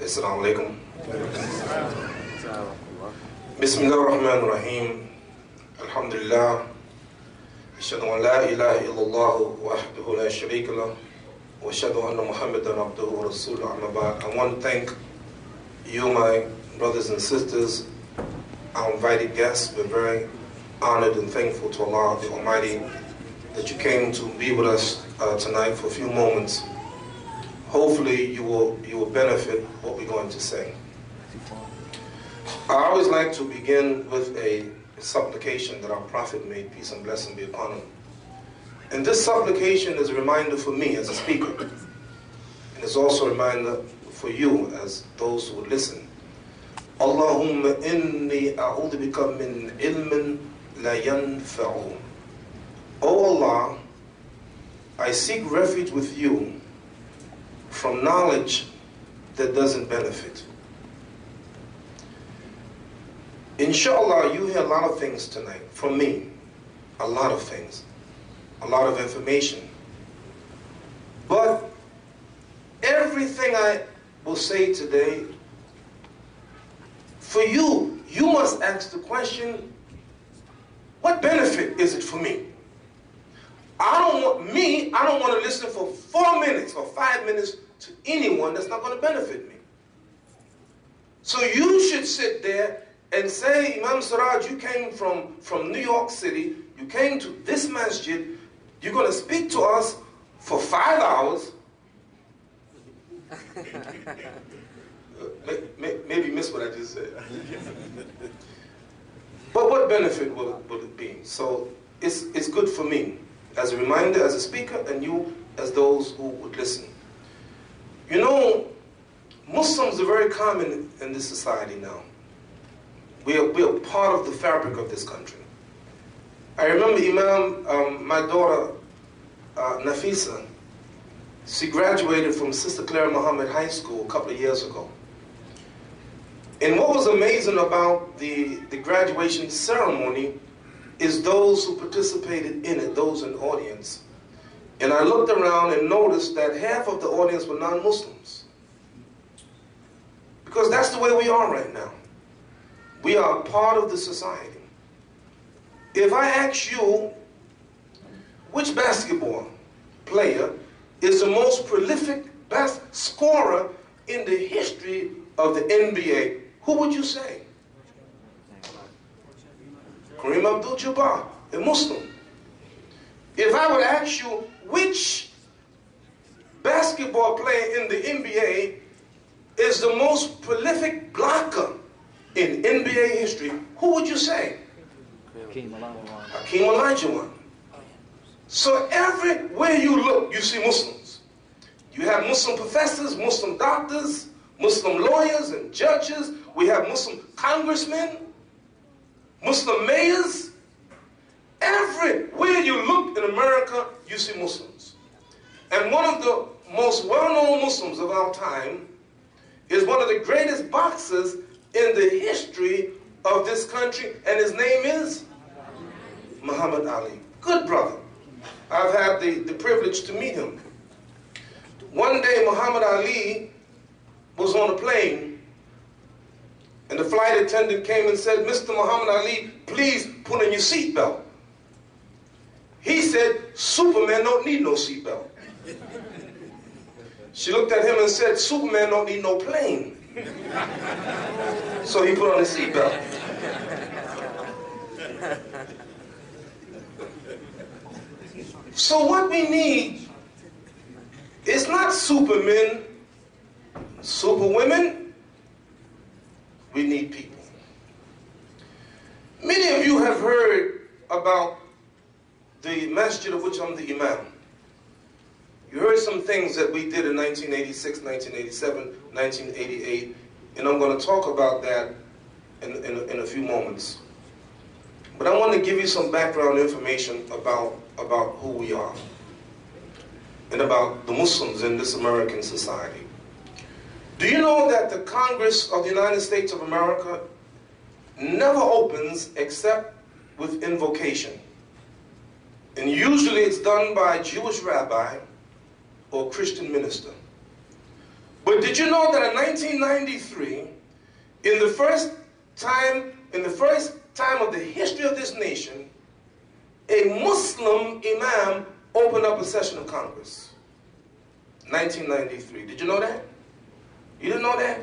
Assalamu alaikum. Bismillah ar-Rahman ar-Rahim. Alhamdulillah. Ashhadu an la ilaha illallah wahdahu la sharika lah. Wa ashhadu anna Muhammadan abduhu wa rasuluhu amma ba'd. I want to thank you, my brothers and sisters, our invited guests. We're very honored and thankful to Allah the Almighty that you came to be with us tonight for a few moments. Hopefully you will benefit what we're going to say. I always like to begin with a supplication that our Prophet made, peace and blessing be upon him. And this supplication is a reminder for me as a speaker. And it's also a reminder for you as those who would listen. Allahumma inni a'udhu bika min ilmin la yanfa'u. O Allah, I seek refuge with you from knowledge that doesn't benefit. Inshallah, you hear a lot of things tonight from me. A lot of things. A lot of information. But everything I will say today, for you, you must ask the question, what benefit is it for me? I don't want to listen for 4 minutes or 5 minutes to anyone that's not going to benefit me. So you should sit there and say, Imam Siraj, you came from New York City, you came to this masjid, you're going to speak to us for 5 hours. Maybe you missed what I just said. But what benefit will it be? So it's good for me as a reminder, as a speaker, and you as those who would listen. You know, Muslims are very common in this society now. We are part of the fabric of this country. I remember Imam, my daughter, Nafisa, she graduated from Sister Clara Muhammad High School a couple of years ago. And what was amazing about the graduation ceremony is those who participated in it, those in the audience. And I looked around and noticed that half of the audience were non-Muslims. Because that's the way we are right now. We are part of the society. If I ask you, which basketball player is the most prolific scorer in the history of the NBA, who would you say? Kareem Abdul-Jabbar, a Muslim. If I would ask you which basketball player in the NBA is the most prolific blocker in NBA history, who would you say? Hakeem Olajuwon. So everywhere you look, you see Muslims. You have Muslim professors, Muslim doctors, Muslim lawyers and judges. We have Muslim congressmen, Muslim mayors. Everywhere you look in America, you see Muslims. And one of the most well-known Muslims of our time is one of the greatest boxers in the history of this country, and his name is Muhammad Ali. Good brother. I've had the privilege to meet him. One day Muhammad Ali was on a plane, and the flight attendant came and said, Mr. Muhammad Ali, please put on your seatbelt. He said, Superman don't need no seatbelt. She looked at him and said, Superman don't need no plane. So he put on his seatbelt. So what we need is not supermen, superwomen. We need people. Many of you have heard about the masjid of which I'm the imam. You heard some things that we did in 1986, 1987, 1988, and I'm going to talk about that in a few moments. But I want to give you some background information about who we are and about the Muslims in this American society. Do you know that the Congress of the United States of America never opens except with invocation? And usually it's done by a Jewish rabbi or Christian minister. But did you know that in 1993, in the first time of the history of this nation, a Muslim imam opened up a session of Congress? 1993. Did you know that? You didn't know that?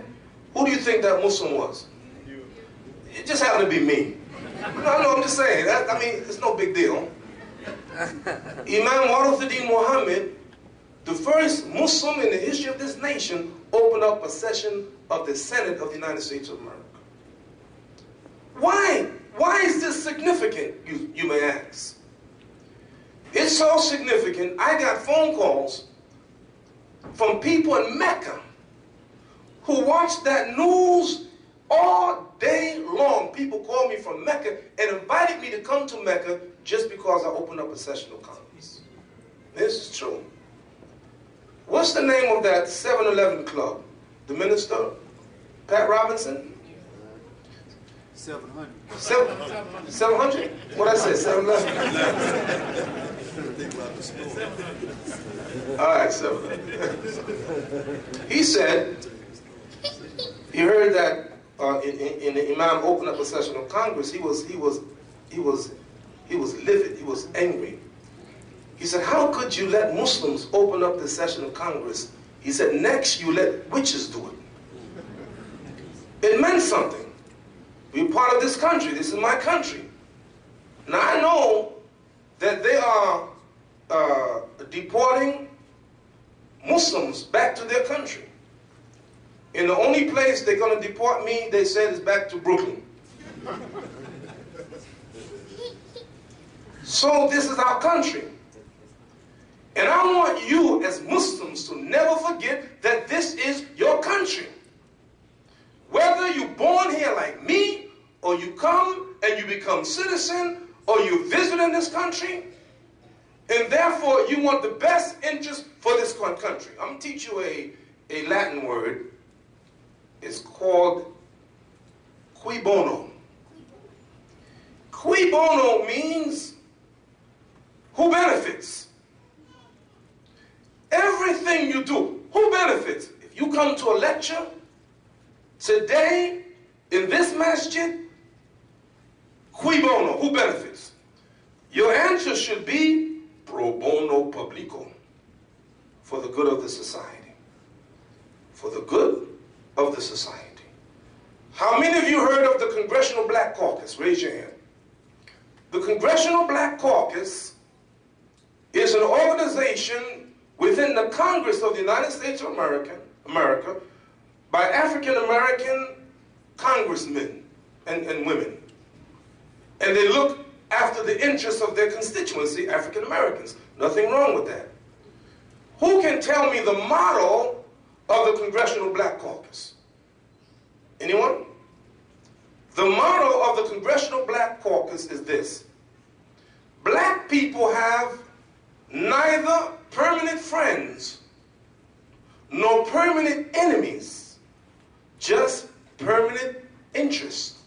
Who do you think that Muslim was? You. It just happened to be me. No, I'm just saying. I mean, it's no big deal. Imam Warithuddin Muhammad, the first Muslim in the history of this nation, opened up a session of the Senate of the United States of America. Why? Why is this significant, you may ask? It's so significant, I got phone calls from people in Mecca who watch that news all day long. People called me from Mecca and invited me to come to Mecca just because I opened up a session of Congress. This is true. What's the name of that 7-Eleven club? The minister? Pat Robinson? 700. 700? What I say, 7-Eleven? All right, 7-Eleven. He said, he heard that in the Imam opened up a session of Congress, he was livid, he was angry. He said, how could you let Muslims open up the session of Congress? He said, next you let witches do it. It meant something. We're part of this country. This is my country. Now I know that they are deporting Muslims back to their country. And the only place they're going to deport me, they said, is back to Brooklyn. So this is our country. And I want you as Muslims to never forget that this is your country. Whether you're born here like me, or you come and you become citizen, or you visit in this country, and therefore you want the best interest for this country. I'm going to teach you a Latin word. It's called cui bono. Cui bono means who benefits. Everything you do, who benefits? If you come to a lecture today in this masjid, cui bono, who benefits? Your answer should be pro bono publico, for the good of the society. For the good of the society. How many of you heard of the Congressional Black Caucus? Raise your hand. The Congressional Black Caucus is an organization within the Congress of the United States of America by African-American congressmen and women. And they look after the interests of their constituency, African-Americans. Nothing wrong with that. Who can tell me the motto of the Congressional Black Caucus? Anyone? The motto of the Congressional Black Caucus is this: black people have neither permanent friends nor permanent enemies, just permanent interests.